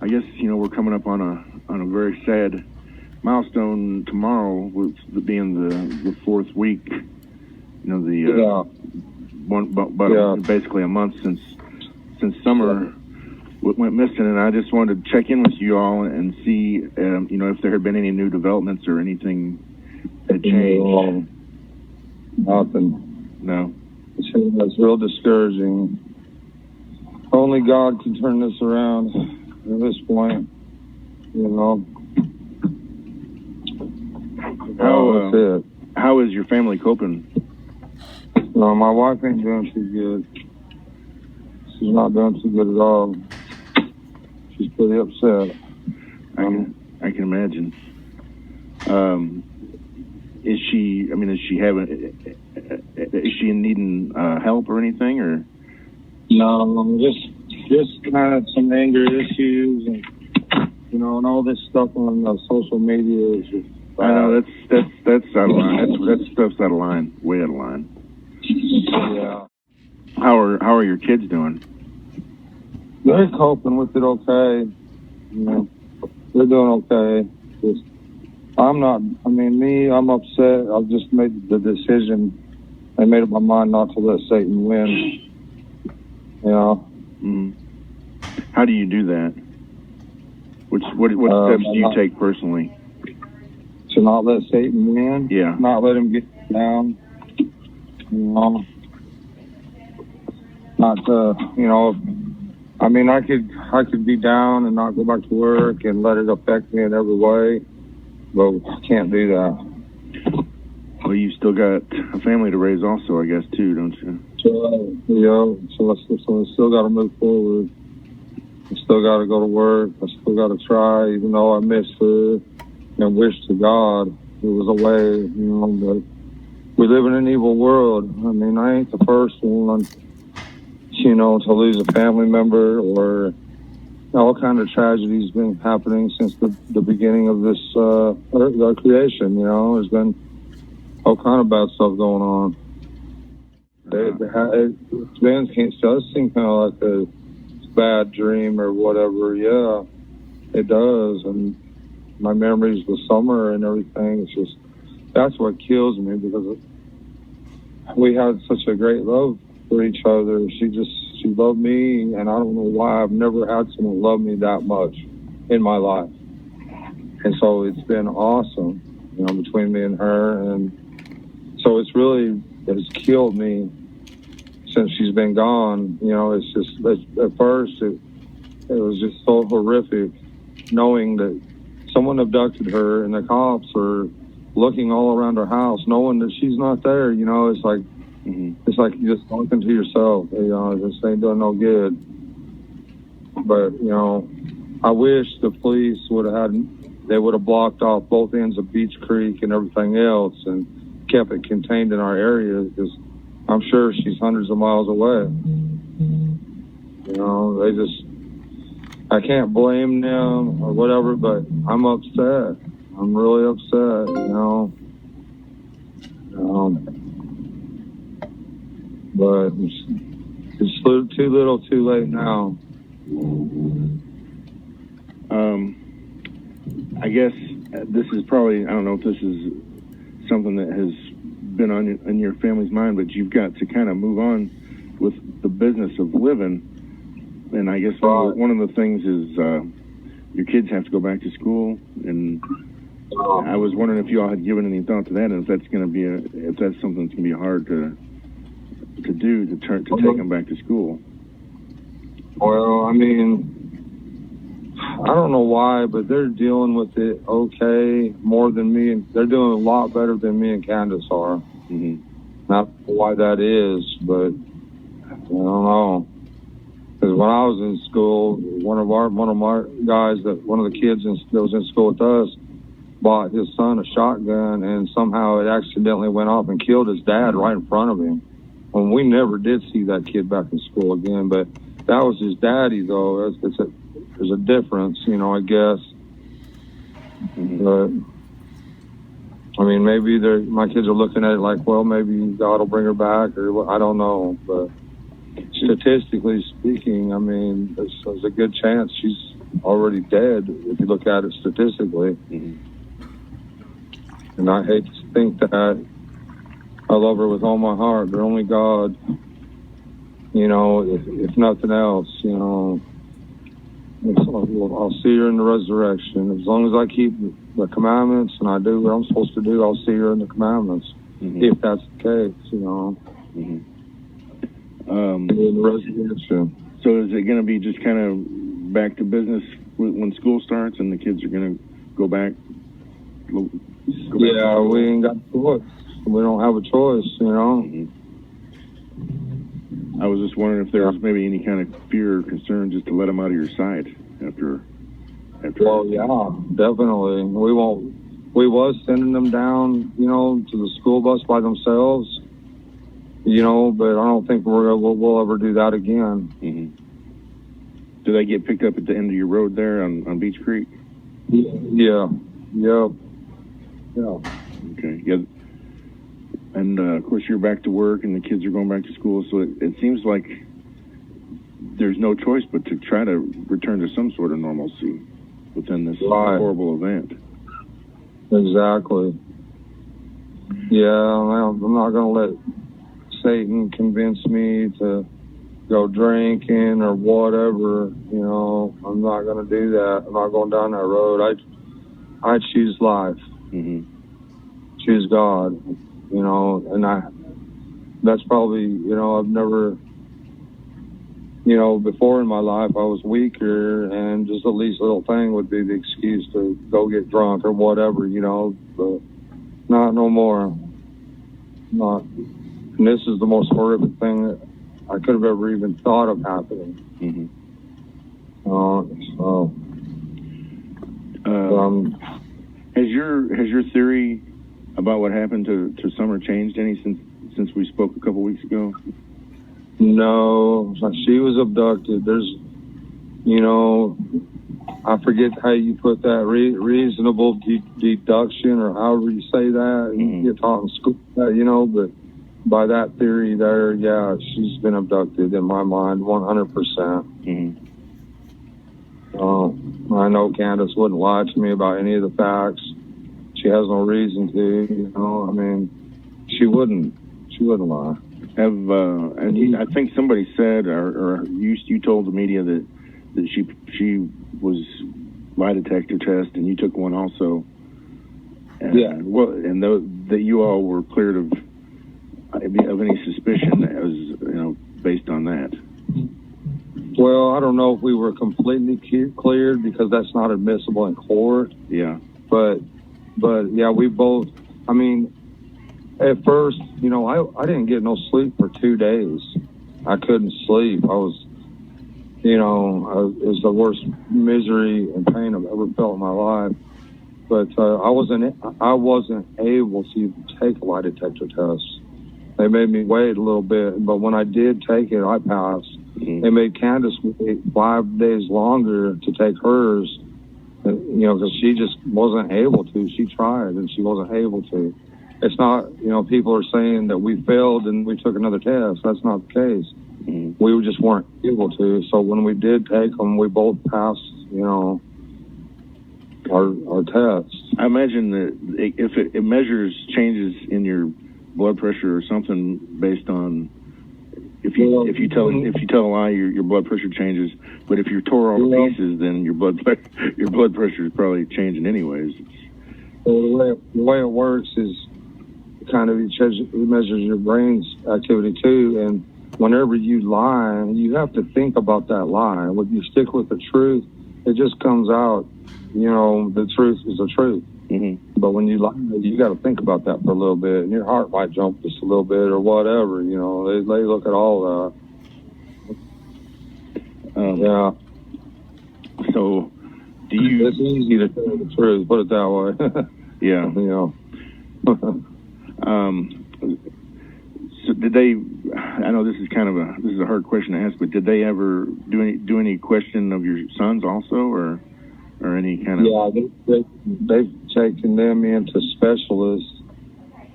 I guess, we're coming up on a very sad milestone tomorrow, with being the fourth week. Basically a month since summer went missing, and I just wanted to check in with you all and see, if there had been any new developments or anything had changed. Nothing. No. It's real discouraging. Only God can turn this around at this point, That's it. How is your family coping? No, my wife ain't doing too good. She's not doing too good at all. She's pretty upset. I can imagine. Is she needing help or anything, or? No, just kind of some anger issues, and all this stuff on social media is just. I know that's out of line. That stuff's out of line, way out of line. Yeah. How are your kids doing? They're coping with it okay. They're doing okay. I'm upset. I've just made the decision. I made up my mind not to let Satan win. Mm-hmm. How do you do that? What steps do you take personally? To not let Satan win? Yeah. Not let him get down. Not I could be down and not go back to work and let it affect me in every way, but I can't do that. Well, you still got a family to raise also, I guess, too, don't you? So I still got to move forward. I still got to go to work. I still got to try, even though I miss her and wish to God it was a way, but we live in an evil world. I ain't the first one, to lose a family member, or all kind of tragedies been happening since the beginning of this our creation. There's been all kind of bad stuff going on. It does seem kind of like a bad dream or whatever. Yeah, it does. And my memories of the summer and everything, it's just, that's what kills me, because we had such a great love for each other. She loved me, and I don't know why I've never had someone love me that much in my life. And so it's been awesome, between me and her. And so it's killed me since she's been gone. It's just, at first it was just so horrific knowing that someone abducted her and the cops are looking all around her house, knowing that she's not there. It's like, It's like you're just talking to yourself. This ain't doing no good. But I wish the police would have blocked off both ends of Beach Creek and everything else and kept it contained in our area, because I'm sure she's hundreds of miles away. I can't blame them or whatever, but I'm upset. I'm really upset, but it's too little too late now. I guess this is probably, I don't know if this is something that has been on your family's mind, but you've got to kind of move on with the business of living. And I guess one of the things is your kids have to go back to school, and I was wondering if you all had given any thought to that, and if that's something that's going to be hard to do, to take them back to school. Well, I don't know why, but they're dealing with it okay, more than me, and they're doing a lot better than me and Candus are. Mm-hmm. Not why that is, but I don't know. Because when I was in school, one of my guys, one of the kids that was in school with us, bought his son a shotgun, and somehow it accidentally went off and killed his dad right in front of him. And we never did see that kid back in school again, but that was his daddy, though. There's a difference, I guess. Mm-hmm. But maybe my kids are looking at it like, well, maybe God will bring her back, or I don't know. But statistically speaking, there's a good chance already dead if you look at it statistically. And I hate to think that. I love her with all my heart, but only God, you know, if nothing else, you know, I'll see her in the resurrection. As long as I keep the commandments and I do what I'm supposed to do, I'll see her in the commandments. If that's the case, you know. In the resurrection. So is it going to be just kind of back to business when school starts and the kids are going to go back? Yeah, we ain't got a choice. We don't have a choice, you know. I was just wondering if there was maybe any kind of fear or concern just to let them out of your sight after. Well, yeah, definitely. We was sending them down, you know, to the school bus by themselves, you know, but I don't think we'll ever do that again. Do they get picked up at the end of your road there on Beach Creek? Yeah. Okay. Yeah. And of course, you're back to work, and the kids are going back to school. So it seems like there's no choice but to try to return to some sort of normalcy within this horrible event. Exactly. Yeah, I'm not going to let Satan convince me to go drinking or whatever. You know, I'm not going to do that. I'm not going down that road. I choose life. Choose God. You know, and that's probably, you know, I've never, you know, before in my life I was weaker, and just the least little thing would be the excuse to go get drunk or whatever, you know, but not no more. Not. And this is the most horrific thing that I could have ever even thought of happening. Has your theory about what happened to Summer changed any since we spoke a couple weeks ago? No, she was abducted. There's, you know, I forget how you put that, reasonable deduction, or however you say that. You get taught in school, you know, but by that theory there, yeah, she's been abducted in my mind, 100%. I know Candus wouldn't lie to me about any of the facts. She has no reason to, you know. I mean, she wouldn't lie. And I think somebody said, or you told the media that she was lie detector test, and you took one also. And, well, and that you all were cleared of any suspicion that was, you know, based on that. Well, I don't know if we were completely cleared, because that's not admissible in court. Yeah. But yeah, we both, I mean, at first, you know, I didn't get no sleep for 2 days. I couldn't sleep. I was, you know, it was the worst misery and pain I've ever felt in my life. But I wasn't able to even take a lie detector test. They made me wait a little bit, but when I did take it, I passed. They made Candus wait 5 days longer to take hers, you know, because she just wasn't able to. She tried, and she wasn't able to. It's not, you know, people are saying that we failed and we took another test. That's not the case. We just weren't able to. So when we did take them, we both passed, you know, our tests. I imagine that if it measures changes in your blood pressure or something based on if you tell a lie, your blood pressure changes. But if you're tore all to pieces, then your blood pressure is probably changing anyways. Well, the way it works is kind of it measures your brain's activity too. And whenever you lie, you have to think about that lie. When you stick with the truth, it just comes out. You know, the truth is the truth. But when you lie, you got to think about that for a little bit, and your heart might jump just a little bit or whatever. You know, they look at all that. Yeah. So, do you? It's easy to tell the truth. Put it that way. Yeah. You know. So did they? I know this is a hard question to ask, but did they ever do any question of your sons also, or any kind of? Yeah, they've taken them into specialists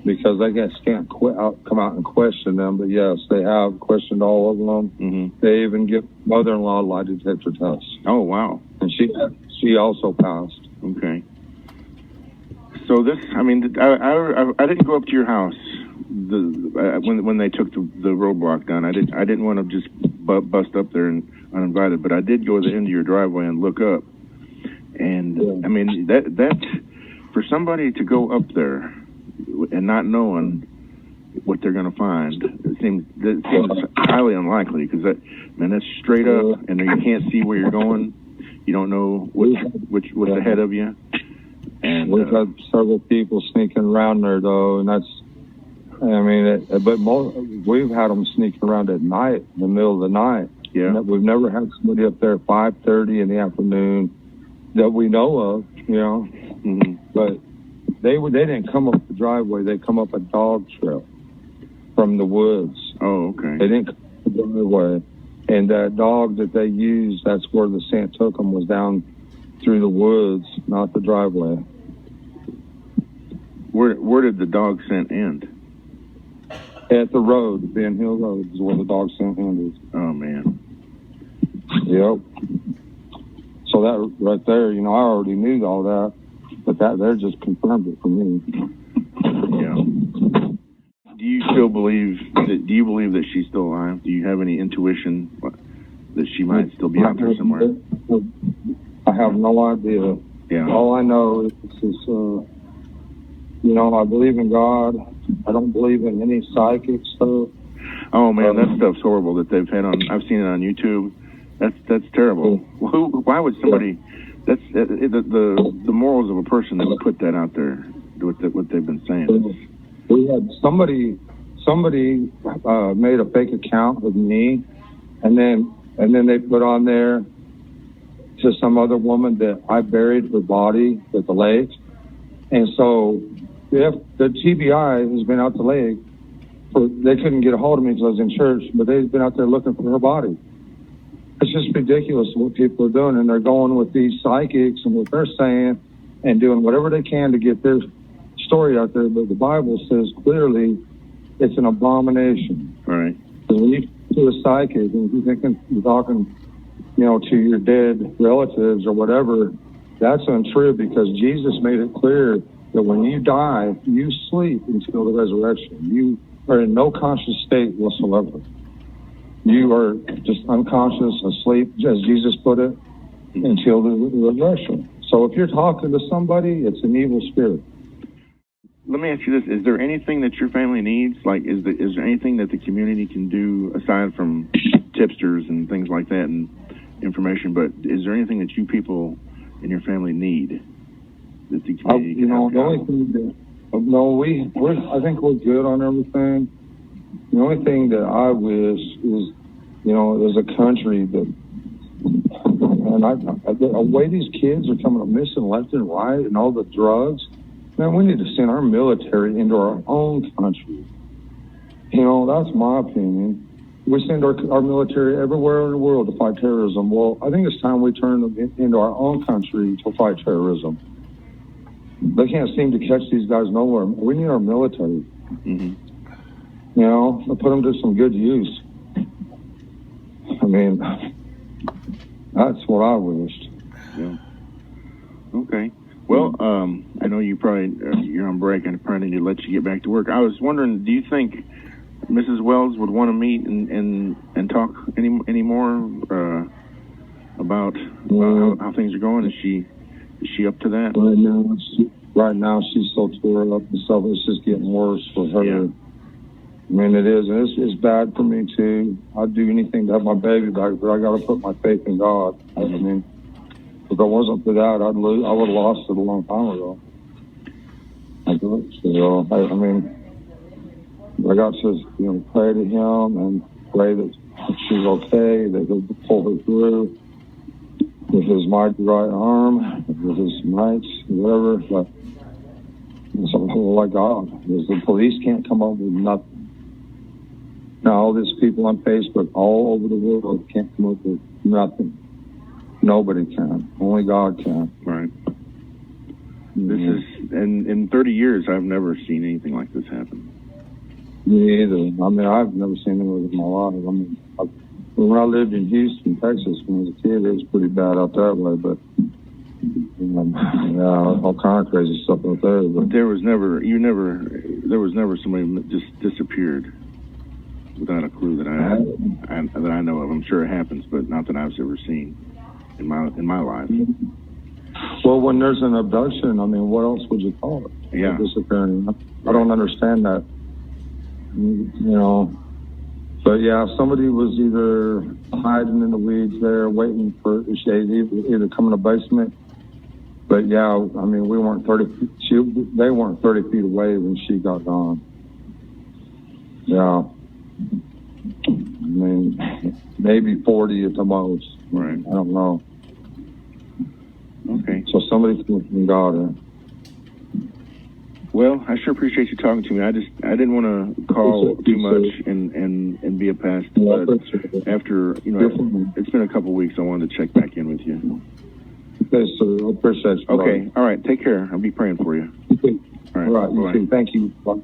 because they can't come out and question them. But yes, they have questioned all of them. They even give mother-in-law lie detector tests. Oh wow! And she also passed. Okay. So this, I mean, I didn't go up to your house when they took the roadblock down. I didn't want to just bust up there and uninvited, but I did go to the end of your driveway and look up. And I mean, that for somebody to go up there and not knowing what they're going to find, it seems highly unlikely, because that's straight up, and you can't see where you're going. You don't know what's ahead of you. And we've had several people sneaking around there, though, and we've had them sneaking around at night, in the middle of the night. Yeah. We've never had somebody up there at 5:30 in the afternoon that we know of, Mm-hmm. But they didn't come up the driveway. They come up a dog trail from the woods. Oh, okay. They didn't come up the driveway. And that dog that they used, that's where the scent took them, was down through the woods, not the driveway. Where did the dog scent end? At the road, Ben Hill Road is where the dog scent ended. Oh, man. Yep. So that right there, I already knew all that, but that just confirmed it for me. Yeah. Do you still believe that she's still alive? Do you have any intuition that she might still be out there somewhere? I have no idea. Yeah. All I know is I believe in God. I don't believe in any psychic stuff. Oh man, that stuff's horrible that they've had on. I've seen it on YouTube. That's terrible. Why would somebody? That's the morals of a person that would put that out there. What they've been saying. We had somebody made a fake account with me, and then they put on there to some other woman that I buried her body at the lake, and so the TBI has been out the lake. They couldn't get a hold of me because I was in church, but they've been out there looking for her body. It's just ridiculous what people are doing, and they're going with these psychics and what they're saying and doing whatever they can to get their story out there. But the Bible says clearly it's an abomination. Right. So when you do a psychic and you're talking, to your dead relatives or whatever, that's untrue, because Jesus made it clear that when you die, you sleep until the resurrection. You are in no conscious state whatsoever. You are just unconscious, asleep, as Jesus put it, until the resurrection. So if you're talking to somebody, it's an evil spirit. Let me ask you this: is there anything that your family needs? Like, is there anything that the community can do aside from tipsters and things like that and information? But is there anything that you people in your family need that the community can help? The only thing that I think we're good on everything. The only thing that I wish is, there's a country that, and the way these kids are coming up missing left and right, and all the drugs. Man, we need to send our military into our own country. That's my opinion. We send our military everywhere in the world to fight terrorism. Well, I think it's time we turn them into our own country to fight terrorism. They can't seem to catch these guys nowhere. We need our military. Mm-hmm. Put them to some good use. I mean, that's what I wished. Yeah. Okay. Well, I know you're on break, and I probably need to let you get back to work. I was wondering, do you think Mrs. Wells would want to meet and talk any more about how things are going? Is she up to that? Right now she's so tore up and stuff. It's just getting worse for her. Yeah. I mean, it is, and it's bad for me too. I'd do anything to have my baby back, but I got to put my faith in God. I mean, if it wasn't for that, I would have lost it a long time ago. I got to pray to Him and pray that she's okay, that He'll pull her through with His mighty right arm, with His might, whatever. But it's like God, because the police can't come up with nothing. Now, all these people on Facebook all over the world can't come up with nothing. Nobody can. Only God can. Right. This is, in 30 years, I've never seen anything like this happen. Me either. I mean, I've never seen anything in my life. I mean, when I lived in Houston, Texas, when I was a kid, it was pretty bad out that way. But yeah, all kind of crazy stuff out there. But there was never somebody that just disappeared without a clue that I know of. I'm sure it happens, but not that I've ever seen in my life. Well, when there's an abduction, I mean, what else would you call it? Yeah. Disappearing. I don't understand that. You know. But yeah, somebody was either hiding in the weeds there, waiting for either come in the basement. But yeah, I mean, we weren't 30 feet. They weren't 30 feet away when she got gone. Yeah. I mean, maybe 40 at the most. Right. I don't know. Okay. So somebody got her. Well, I sure appreciate you talking to me. I didn't want to call too much and be a pest. But after, it's been a couple weeks, I wanted to check back in with you. Okay, sir. I appreciate you. Okay. All right. Take care. I'll be praying for you. All right. You too. Thank you. Bye.